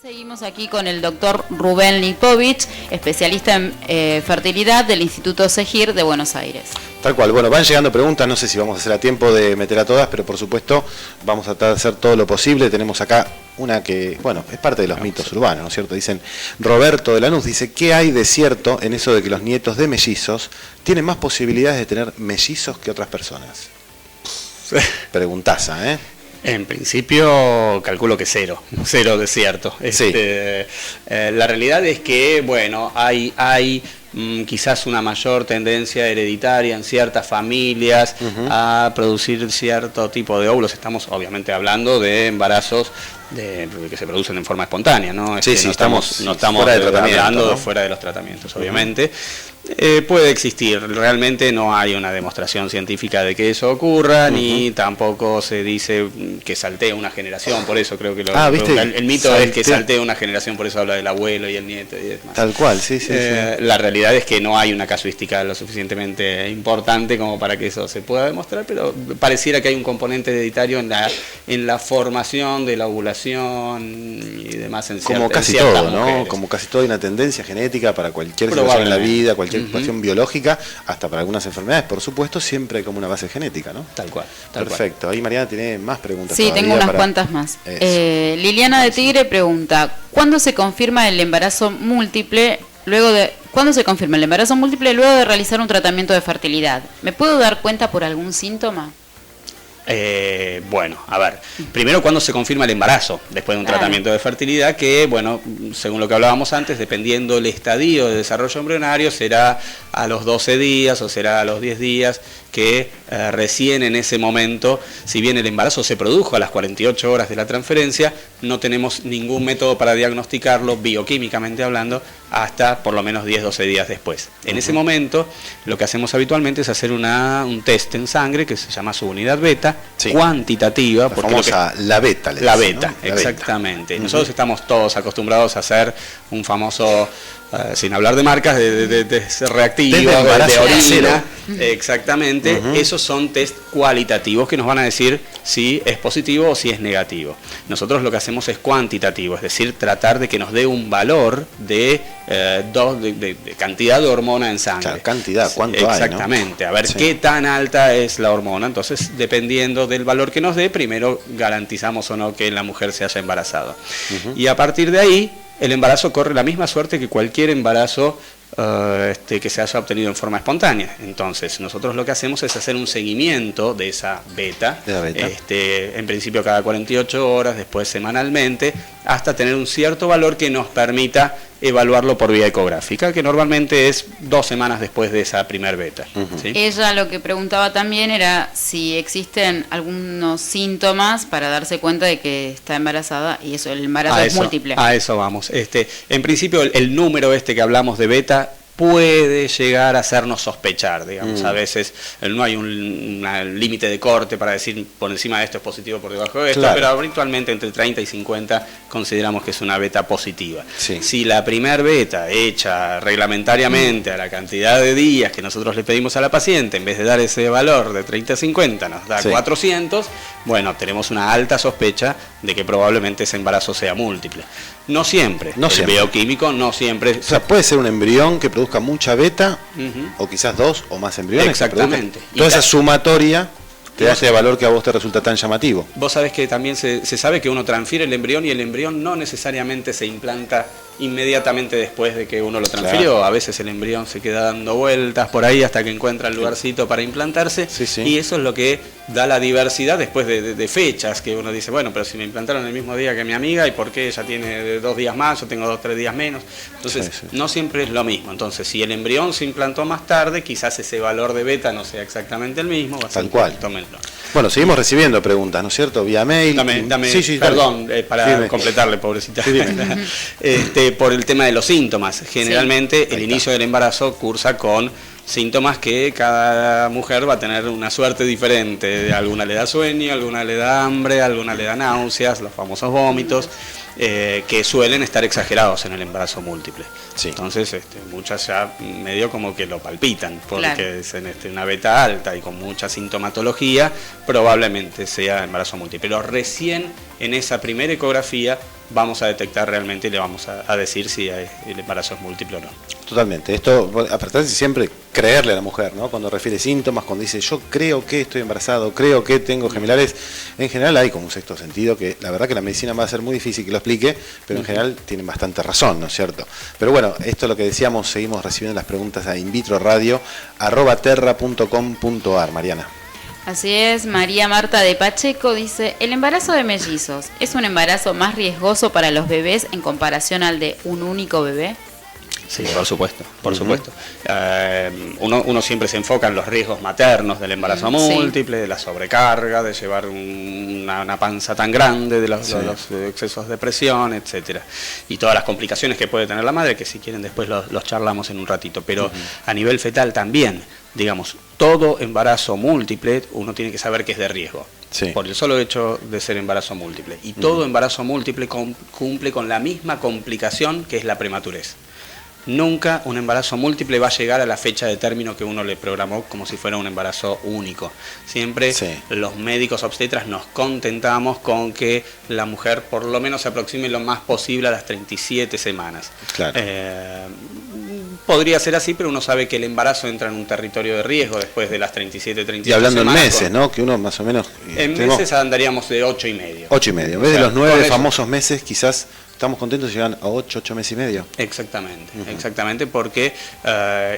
Seguimos aquí con el doctor Rubén Lipovich, especialista en fertilidad del Instituto Segir de Buenos Aires. Tal cual. Bueno, van llegando preguntas, no sé si vamos a hacer a tiempo de meter a todas, pero por supuesto vamos a tratar de hacer todo lo posible. Tenemos acá una que, bueno, es parte de los mitos urbanos, ¿no es cierto? Dicen, Roberto de Lanús dice, ¿qué hay de cierto en eso de que los nietos de mellizos tienen más posibilidades de tener mellizos que otras personas? Preguntaza, ¿eh? En principio calculo que cero de cierto. Sí. La realidad es que, bueno, hay quizás una mayor tendencia hereditaria en ciertas familias a producir cierto tipo de óvulos. Estamos obviamente hablando de embarazos que se producen en forma espontánea, ¿no? Sí, no estamos fuera de tratamiento, hablando ¿no? Fuera de los tratamientos, obviamente. Puede existir, realmente no hay una demostración científica de que eso ocurra, ni tampoco se dice que saltea una generación, por eso creo que el mito es que saltea una generación, por eso habla del abuelo y el nieto y demás. Tal cual, sí. La realidad es que no hay una casuística lo suficientemente importante como para que eso se pueda demostrar, pero pareciera que hay un componente hereditario en la formación de la ovulación y demás en como casi todo, ¿no? Como casi todo hay una tendencia genética para cualquier situación en la vida, cualquier cuestión biológica, hasta para algunas enfermedades, por supuesto, siempre hay como una base genética, ¿no? Tal cual. Perfecto. Ahí Mariana tiene más preguntas. Sí, tengo unas cuantas más. Liliana de Tigre pregunta, ¿cuándo se confirma el embarazo múltiple luego de realizar un tratamiento de fertilidad? ¿Me puedo dar cuenta por algún síntoma? Bueno, a ver, primero cuando se confirma el embarazo después de un tratamiento de fertilidad, que bueno, según lo que hablábamos antes, dependiendo del estadio de desarrollo embrionario, será a los 12 días o será a los 10 días que recién en ese momento, si bien el embarazo se produjo a las 48 horas de la transferencia, no tenemos ningún método para diagnosticarlo, bioquímicamente hablando, hasta por lo menos 10-12 días después. En ese momento, lo que hacemos habitualmente es hacer un test en sangre que se llama subunidad beta, cuantitativa. La beta. La beta, exactamente. Nosotros estamos todos acostumbrados a hacer un famoso, sin hablar de marcas, de reactivo, de orina. Exactamente. Esos son test cualitativos que nos van a decir si es positivo o si es negativo. Nosotros lo que hacemos es cuantitativo, es decir, tratar de que nos dé un valor de cantidad de hormona en sangre. Claro, cantidad, ¿cuánto hay, ¿no? Exactamente, a ver qué tan alta es la hormona. Entonces, dependiendo del valor que nos dé, primero garantizamos o no que la mujer se haya embarazado. Y a partir de ahí, el embarazo corre la misma suerte que cualquier embarazo que se haya obtenido en forma espontánea. Entonces, nosotros lo que hacemos es hacer un seguimiento de esa beta, en principio cada 48 horas, después semanalmente, hasta tener un cierto valor que nos permita evaluarlo por vía ecográfica, que normalmente es 2 semanas después de esa primer beta. ¿Sí? Ella lo que preguntaba también era si existen algunos síntomas para darse cuenta de que está embarazada, y eso, el embarazo es múltiple. A eso vamos. En principio, el número que hablamos de beta puede llegar a hacernos sospechar, digamos. A veces no hay un límite de corte para decir por encima de esto es positivo, por debajo de esto, pero habitualmente entre 30 y 50 consideramos que es una beta positiva. Si la primer beta hecha reglamentariamente a la cantidad de días que nosotros le pedimos a la paciente, en vez de dar ese valor de 30 a 50 nos da 400, bueno, tenemos una alta sospecha de que probablemente ese embarazo sea múltiple. No siempre. El bioquímico no siempre. O sea, puede ser un embrión que produzca mucha beta, o quizás 2 o más embriones. Exactamente. Toda esa sumatoria te da ese valor que a vos te resulta tan llamativo. Vos sabés que también se sabe que uno transfiere el embrión y el embrión no necesariamente se implanta inmediatamente después de que uno lo transfirió. Claro. A veces el embrión se queda dando vueltas por ahí hasta que encuentra el lugarcito para implantarse. Y eso es lo que da la diversidad después de fechas, que uno dice, bueno, pero si me implantaron el mismo día que mi amiga, ¿y por qué ella tiene 2 días más, yo tengo 2-3 días menos? Entonces, no siempre es lo mismo. Entonces, si el embrión se implantó más tarde, quizás ese valor de beta no sea exactamente el mismo. Tal cual. Bueno, seguimos recibiendo preguntas, ¿no es cierto? Vía mail. Perdón, para completarle, pobrecita. Por el tema de los síntomas. Generalmente el inicio del embarazo cursa con síntomas que cada mujer va a tener una suerte diferente. Alguna le da sueño, alguna le da hambre, alguna le da náuseas, los famosos vómitos, que suelen estar exagerados en el embarazo múltiple. Entonces, muchas ya medio como que lo palpitan, porque es una beta alta y con mucha sintomatología, probablemente sea embarazo múltiple. Pero recién en esa primera ecografía vamos a detectar realmente y le vamos a decir si el embarazo es múltiple o no. Totalmente. Esto, aparte siempre creerle a la mujer, ¿no? Cuando refiere síntomas, cuando dice yo creo que estoy embarazado, creo que tengo gemelares, en general hay como un sexto sentido que la verdad que la medicina va a ser muy difícil que lo explique, pero en general tienen bastante razón, ¿no es cierto? Pero bueno, esto es lo que decíamos, seguimos recibiendo las preguntas a invitroradio@terra.com.ar, Mariana. Así es, María Marta de Pacheco dice, ¿el embarazo de mellizos es un embarazo más riesgoso para los bebés en comparación al de un único bebé? Sí, por supuesto, por supuesto. Uno siempre se enfoca en los riesgos maternos del embarazo múltiple, de la sobrecarga, de llevar una panza tan grande, de los excesos de presión, etcétera, y todas las complicaciones que puede tener la madre, que si quieren después los charlamos en un ratito, pero a nivel fetal también, digamos, todo embarazo múltiple uno tiene que saber que es de riesgo. Sí. Por el solo hecho de ser embarazo múltiple. Y todo embarazo múltiple cumple con la misma complicación que es la prematurez. Nunca un embarazo múltiple va a llegar a la fecha de término que uno le programó como si fuera un embarazo único. Siempre los médicos obstetras nos contentamos con que la mujer por lo menos se aproxime lo más posible a las 37 semanas. Claro. Podría ser así, pero uno sabe que el embarazo entra en un territorio de riesgo después de las 37, 38 y hablando semanas. En meses, ¿no? Que uno más o menos... En meses andaríamos de 8 y medio. 8 y medio. En vez de los 9 famosos meses, quizás estamos contentos y llegan a 8 meses y medio. Exactamente, exactamente, porque,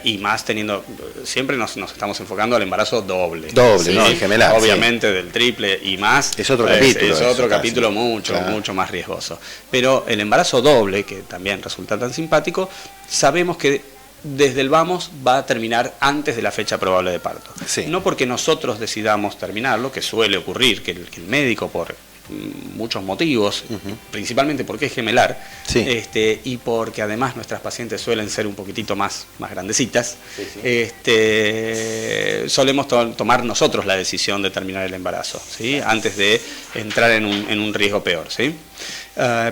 y más teniendo, siempre nos estamos enfocando al embarazo doble. Doble, ¿sí? ¿No? El gemelar. Obviamente del triple y más. Es otro capítulo. Es otro capítulo mucho más riesgoso. Pero el embarazo doble, que también resulta tan simpático, sabemos que desde el vamos va a terminar antes de la fecha probable de parto. Sí. No porque nosotros decidamos terminarlo, que suele ocurrir, que el médico por muchos motivos, principalmente porque es gemelar, y porque además nuestras pacientes suelen ser un poquitito más grandecitas, solemos tomar nosotros la decisión de terminar el embarazo, ¿sí? Antes de entrar en un riesgo peor, ¿sí?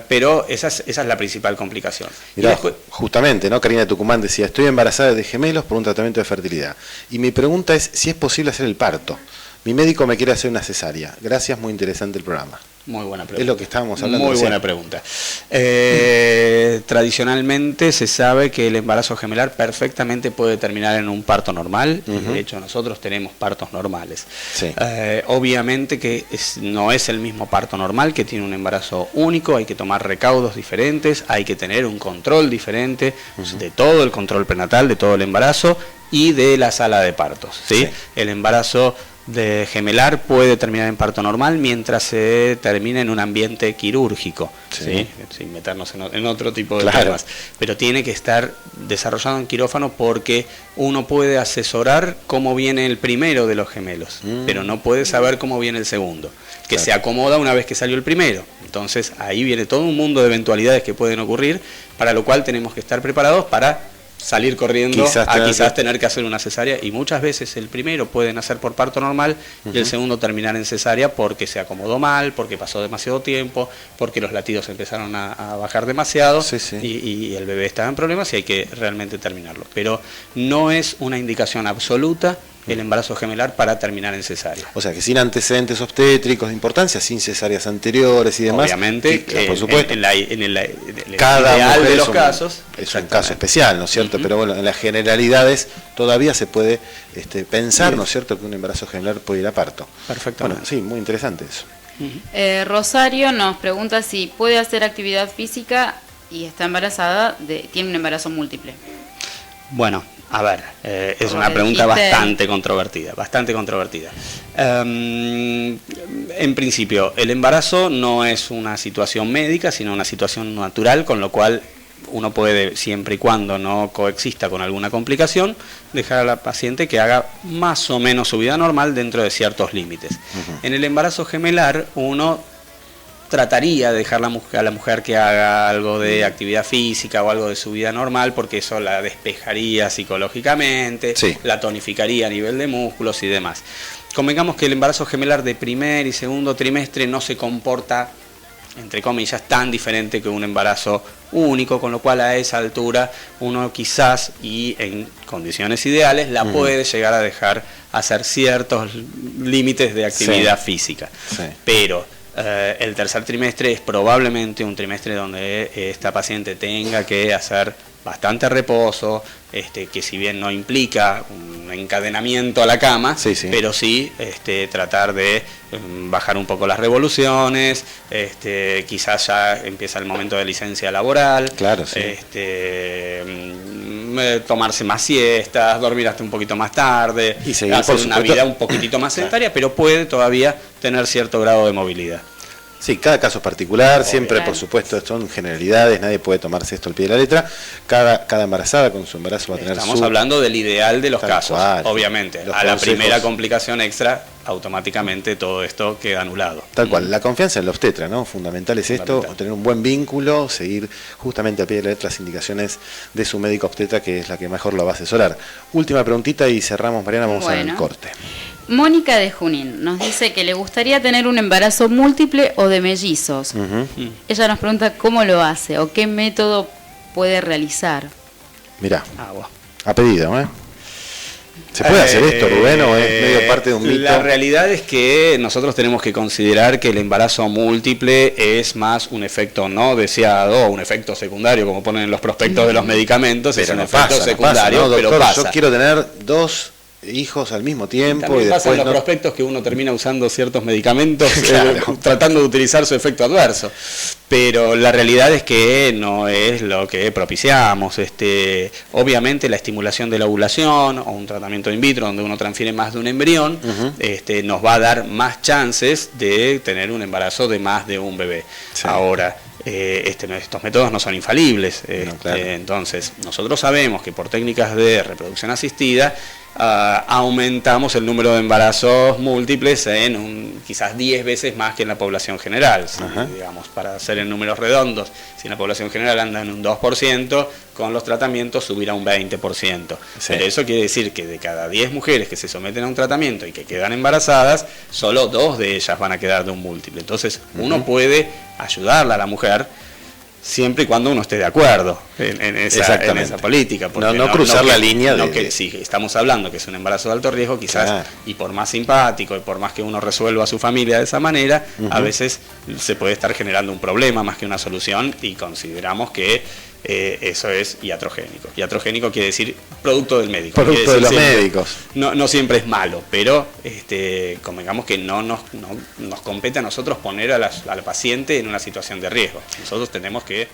Pero esa es la principal complicación. Mirá, y después, justamente, ¿no? Karina de Tucumán decía, estoy embarazada de gemelos por un tratamiento de fertilidad. Y mi pregunta es si es posible hacer el parto. Mi médico me quiere hacer una cesárea. Gracias, muy interesante el programa. Muy buena pregunta. Es lo que estábamos hablando. Muy buena pregunta. Tradicionalmente se sabe que el embarazo gemelar perfectamente puede terminar en un parto normal. De hecho, nosotros tenemos partos normales. Sí. Obviamente que no es el mismo parto normal que tiene un embarazo único. Hay que tomar recaudos diferentes, hay que tener un control diferente de todo el control prenatal, de todo el embarazo y de la sala de partos, ¿sí? El embarazo de gemelar puede terminar en parto normal mientras se termina en un ambiente quirúrgico, ¿sí? Sin meternos en otro tipo de temas, pero tiene que estar desarrollado en quirófano porque uno puede asesorar cómo viene el primero de los gemelos, pero no puede saber cómo viene el segundo, que se acomoda una vez que salió el primero. Entonces ahí viene todo un mundo de eventualidades que pueden ocurrir, para lo cual tenemos que estar preparados para salir corriendo quizás tener que hacer una cesárea, y muchas veces el primero puede nacer por parto normal y el segundo terminar en cesárea porque se acomodó mal, porque pasó demasiado tiempo, porque los latidos empezaron a bajar demasiado y el bebé estaba en problemas y hay que realmente terminarlo. Pero no es una indicación absoluta el embarazo gemelar para terminar en cesárea. O sea que sin antecedentes obstétricos de importancia, sin cesáreas anteriores y demás. Obviamente, por supuesto, en el cada ideal de los casos es un caso especial, ¿no es cierto? Pero bueno, en las generalidades todavía se puede pensar, ¿no es cierto?, que un embarazo gemelar puede ir a parto. Perfectamente. Bueno, sí, muy interesante eso. Rosario nos pregunta si puede hacer actividad física y está embarazada, tiene un embarazo múltiple. Bueno, a ver, es una pregunta bastante controvertida, En principio, el embarazo no es una situación médica, sino una situación natural, con lo cual uno puede, siempre y cuando no coexista con alguna complicación, dejar a la paciente que haga más o menos su vida normal dentro de ciertos límites. En el embarazo gemelar, uno trataría de dejar a la mujer que haga algo de actividad física o algo de su vida normal, porque eso la despejaría psicológicamente, la tonificaría a nivel de músculos y demás. Convengamos que el embarazo gemelar de primer y segundo trimestre no se comporta, entre comillas, tan diferente que un embarazo único, con lo cual a esa altura uno quizás, y en condiciones ideales, la puede llegar a dejar hacer ciertos límites de actividad física. Pero El tercer trimestre es probablemente un trimestre donde esta paciente tenga que hacer bastante reposo, que si bien no implica un encadenamiento a la cama, pero sí tratar de bajar un poco las revoluciones, quizás ya empieza el momento de licencia laboral, claro, sí. Tomarse más siestas, dormir hasta un poquito más tarde, y seguir, hacer una vida un poquitito más sedentaria, pero puede todavía tener cierto grado de movilidad. Sí, cada caso es particular, siempre por supuesto son generalidades, nadie puede tomarse esto al pie de la letra, cada embarazada con su embarazo va a tener Estamos hablando del ideal de los casos, cual, obviamente, a la primera complicación extra, automáticamente todo esto queda anulado. Tal cual, la confianza en la obstetra, ¿no? Fundamental es esto, tener un buen vínculo, seguir justamente al pie de la letra las indicaciones de su médico obstetra, que es la que mejor lo va a asesorar. Última preguntita y cerramos, Mariana, vamos al corte. Mónica de Junín nos dice que le gustaría tener un embarazo múltiple o de mellizos. Ella nos pregunta cómo lo hace o qué método puede realizar. Mirá, a pedido, ¿eh? ¿Se puede hacer esto, Rubén, o es medio parte de un mito? La realidad es que nosotros tenemos que considerar que el embarazo múltiple es más un efecto no deseado o un efecto secundario, como ponen en los prospectos de los medicamentos, pero es un efecto secundario, ¿no, pero doctor? pasa. Yo quiero tener 2 hijos al mismo tiempo. También y pasa después en los prospectos que uno termina usando ciertos medicamentos tratando de utilizar su efecto adverso, pero la realidad es que no es lo que propiciamos. Obviamente la estimulación de la ovulación o un tratamiento in vitro donde uno transfiere más de un embrión nos va a dar más chances de tener un embarazo de más de un bebé. Ahora, estos métodos no son infalibles, entonces nosotros sabemos que por técnicas de reproducción asistida aumentamos el número de embarazos múltiples en quizás 10 veces más que en la población general. Digamos, para hacer en números redondos, si en la población general anda en un 2%, con los tratamientos subir a un 20%. Pero eso quiere decir que de cada 10 mujeres que se someten a un tratamiento y que quedan embarazadas, solo 2 de ellas van a quedar de un múltiple. Entonces uno puede ayudarla a la mujer siempre y cuando uno esté de acuerdo en esa política. No cruzar la línea si estamos hablando que es un embarazo de alto riesgo, quizás, y por más simpático y por más que uno resuelva a su familia de esa manera, a veces se puede estar generando un problema más que una solución, y consideramos que eso es iatrogénico. Iatrogénico quiere decir producto del médico. Producto de los médicos. No siempre es malo, pero convengamos que no nos compete a nosotros poner a la paciente en una situación de riesgo. Nosotros tenemos que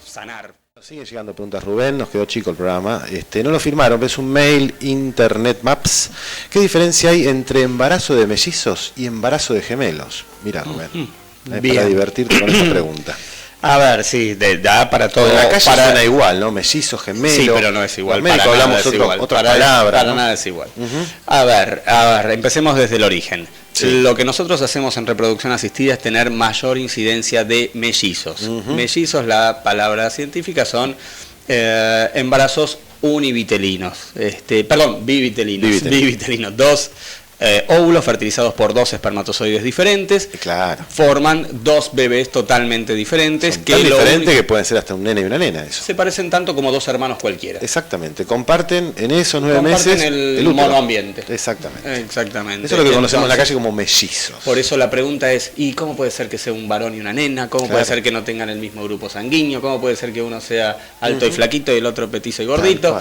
sanar. Siguen llegando preguntas, Rubén, nos quedó chico el programa. No lo firmaron, es un mail, Internet Maps. ¿Qué diferencia hay entre embarazo de mellizos y embarazo de gemelos? Mira, Rubén, para divertirte con esta pregunta. A ver, sí, da para todo. En la calle suena igual, ¿no? Mellizos, gemelos. Sí, pero no es igual. Para hablamos otra palabra. Para nada es igual. A ver, empecemos desde el origen. Lo que nosotros hacemos en reproducción asistida es tener mayor incidencia de mellizos. Mellizos, la palabra científica, son embarazos univitelinos. Bivitelinos. 2 óvulos fertilizados por 2 espermatozoides diferentes, forman 2 bebés totalmente diferentes. Son tan diferentes que pueden ser hasta un nene y una nena. Eso. Se parecen tanto como 2 hermanos cualquiera. Exactamente, comparten en esos 9 meses el monoambiente. Exactamente. Eso es lo que conocemos en la calle como mellizos. Por eso la pregunta es, ¿y cómo puede ser que sea un varón y una nena? ¿Cómo puede ser que no tengan el mismo grupo sanguíneo? ¿Cómo puede ser que uno sea alto y flaquito y el otro petizo y gordito?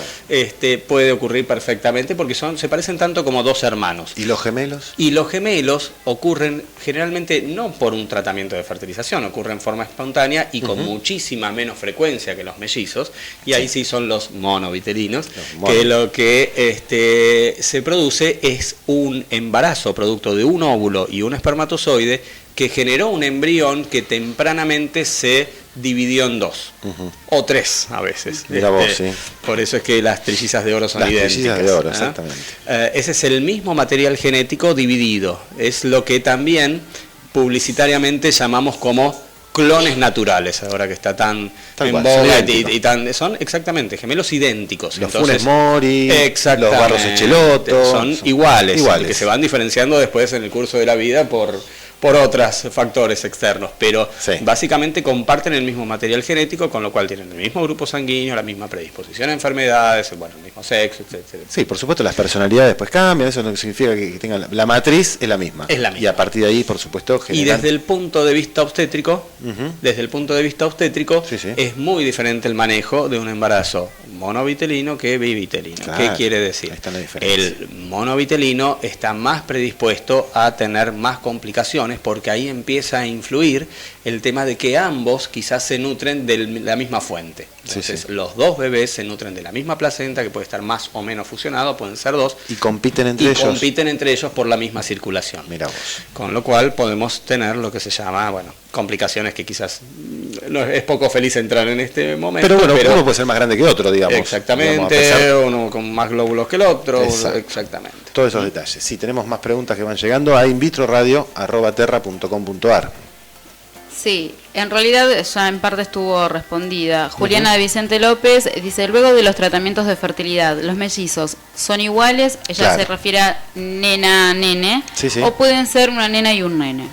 Puede ocurrir perfectamente porque se parecen tanto como 2 hermanos. ¿Y los gemelos? Y los gemelos ocurren generalmente no por un tratamiento de fertilización, ocurren en forma espontánea y con muchísima menos frecuencia que los mellizos, y ahí sí son los monovitelinos, que lo que se produce es un embarazo producto de un óvulo y un espermatozoide que generó un embrión que tempranamente se dividió en 2 o 3 a veces. Por eso es que las trillizas de oro son idénticas. Trillizas de oro, exactamente. Ese es el mismo material genético dividido. Es lo que también publicitariamente llamamos como clones naturales, ahora que está tan en boga y son exactamente gemelos idénticos. Los Funes Mori, los Barros Echelotto son iguales, que se van diferenciando después en el curso de la vida por por otros factores externos, pero Sí. básicamente comparten el mismo material genético, con lo cual tienen el mismo grupo sanguíneo, la misma predisposición a enfermedades, bueno, el mismo sexo, etcétera. Sí, por supuesto las personalidades después cambian, eso no significa que tengan la matriz es la misma. Es la misma. Y a partir de ahí, por supuesto, Y generan... desde el punto de vista obstétrico, Sí, sí. es muy diferente el manejo de un embarazo monovitelino que bivitelino. Claro, ¿Qué quiere decir? ahí está la diferencia. El monovitelino está más predispuesto a tener más complicaciones porque ahí empieza a influir el tema de que ambos quizás se nutren de la misma fuente. Entonces, Sí, sí. los dos bebés se nutren de la misma placenta, que puede estar más o menos fusionado, pueden ser dos, Y compiten entre y ellos. compiten entre ellos por la misma circulación. Mira vos. Con lo cual podemos tener lo que se llama, bueno, complicaciones que quizás no es poco feliz entrar en este momento. Pero bueno, uno puede ser más grande que otro, digamos. Digamos, a Exactamente, pesar- uno con más glóbulos que el otro, Exacto. exactamente. Todos esos detalles. Sí, tenemos más preguntas que van llegando a invitroradio@terra.com.ar. Sí, en realidad ya en parte estuvo respondida. Juliana de Vicente López dice, luego de los tratamientos de fertilidad, ¿los mellizos son iguales? Ella Claro. se refiere a nena, nene, Sí, sí. o pueden ser una nena y un nene.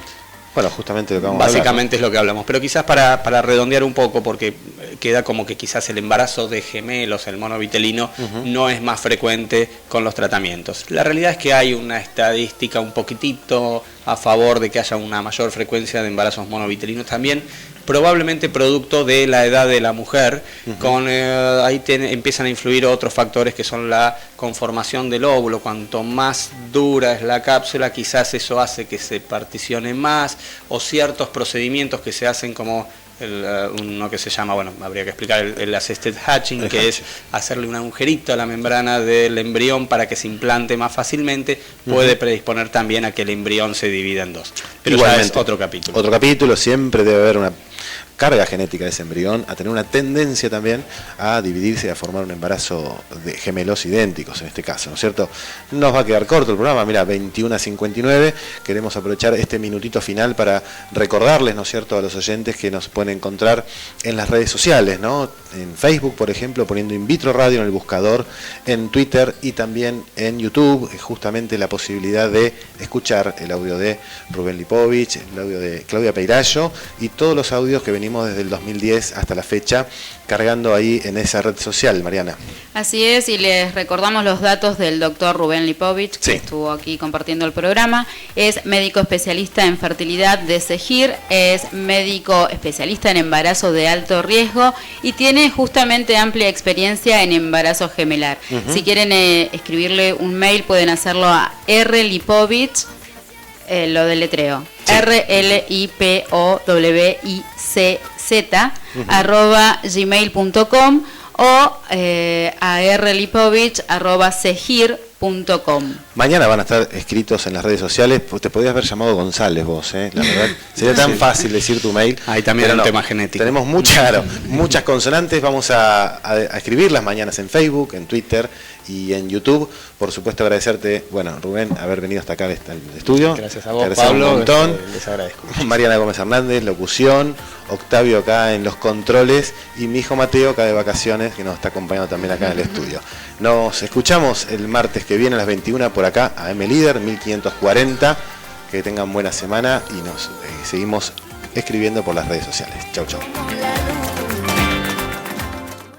Bueno, justamente lo que vamos a hablar. Básicamente es lo que hablamos, pero quizás para redondear un poco, porque queda como que quizás el embarazo de gemelos, el monovitelino, no es más frecuente con los tratamientos. La realidad es que hay una estadística un poquitito a favor de que haya una mayor frecuencia de embarazos monovitelinos también, probablemente producto de la edad de la mujer, con ahí empiezan a influir otros factores que son la conformación del óvulo. Cuanto más dura es la cápsula, quizás eso hace que se particione más, o ciertos procedimientos que se hacen como uno que se llama, bueno, habría que explicar el assisted hatching, que es hacerle un agujerito a la membrana del embrión para que se implante más fácilmente, puede predisponer también a que el embrión se divida en dos. Pero ya es otro capítulo. Otro capítulo, siempre debe haber una carga genética de ese embrión, a tener una tendencia también a dividirse y a formar un embarazo de gemelos idénticos en este caso, ¿no es cierto? Nos va a quedar corto el programa, mira, 21:59, queremos aprovechar este minutito final para recordarles, ¿no es cierto?, a los oyentes que nos pueden encontrar en las redes sociales, ¿no? En Facebook, por ejemplo, poniendo In Vitro Radio en el buscador, en Twitter y también en YouTube, justamente la posibilidad de escuchar el audio de Rubén Lipovich, el audio de Claudia Peirallo y todos los audios que venimos desde el 2010 hasta la fecha cargando ahí en esa red social, Mariana. Así es, y les recordamos los datos del doctor Rubén Lipovich, que Sí. estuvo aquí compartiendo el programa. Es médico especialista en fertilidad de CEGIR, es médico especialista en embarazo de alto riesgo y tiene justamente amplia experiencia en embarazo gemelar. Si quieren escribirle un mail, pueden hacerlo a rlipovich, lo deletreo, Sí. rlipovicz @gmail.com o a rlipovich@cegir.com. Mañana van a estar escritos en las redes sociales, te podrías haber llamado González vos, la verdad. Sería tan fácil decir tu mail. Ahí también pero hay un tema genético. Tenemos muchas consonantes, vamos a escribirlas mañanas en Facebook, en Twitter y en YouTube. Por supuesto agradecerte, bueno, Rubén, haber venido hasta acá al estudio. Gracias a Te vos, agradecemos Pablo, un montón. les agradezco. Mariana Gómez Hernández, locución, Octavio acá en los controles y mi hijo Mateo acá de vacaciones, que nos está acompañando también acá en el estudio. Nos escuchamos el martes que viene a las 21 por acá, a M Líder 1540. Que tengan buena semana y nos seguimos escribiendo por las redes sociales. Chau, chau.